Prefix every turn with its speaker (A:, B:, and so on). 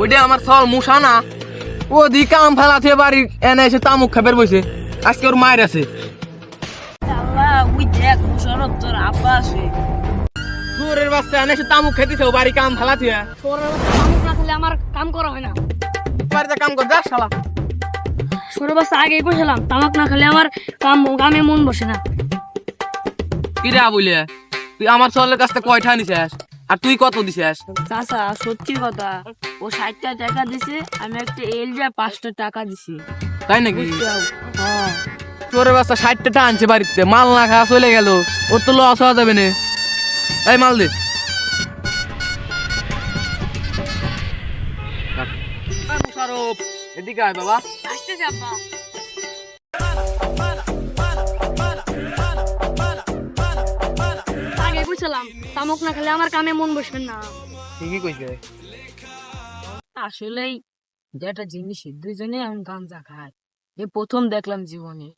A: ওইটা আমার সল মুসা না ও দি কাম ফেলাতে বাড়ি এনে এসে তামুক খাবার বসে আজকে ওর মায়ের আছে তোরের বাচ্চা এনে এসে তামুক খেতেছে ও বাড়ি কাম ফেলাতে
B: আমার কাম করা হয় না।
A: বাড়িতে কাম কর যা শালা
B: ছোট বাচ্চা আগে কইছিলাম তামাক না খেলে আমার কামে মন বসে না।
A: কিরা বলে তুই আমার সলের কাছ থেকে কয়টা নিছিস আর তুই কত দিছিস?
B: চাচা সত্যি কথা, ও 60টা টাকা দিছে, আমি একটা এল যা 5টা টাকা দিছি।
A: তাই নাকি?
B: হ্যাঁ
A: তোর বাচ্চা 60টা টাকা আনছে বাড়িতে, মাল না খাওয়া চলে গেল, ওর তো লস হওয়া যাবে না। এই মাল দে। মুশারফ এদিকে আয় বাবা।
B: আসতে যাবা আগে কইছিলাম তামাক না খেলে আমার কামে মন বসবে না।
A: ঠিকই কইছে।
B: আসলেই যেটা জিনিস দুইজনে এখন গাঞ্জা খায়, এ প্রথম দেখলাম জীবনে।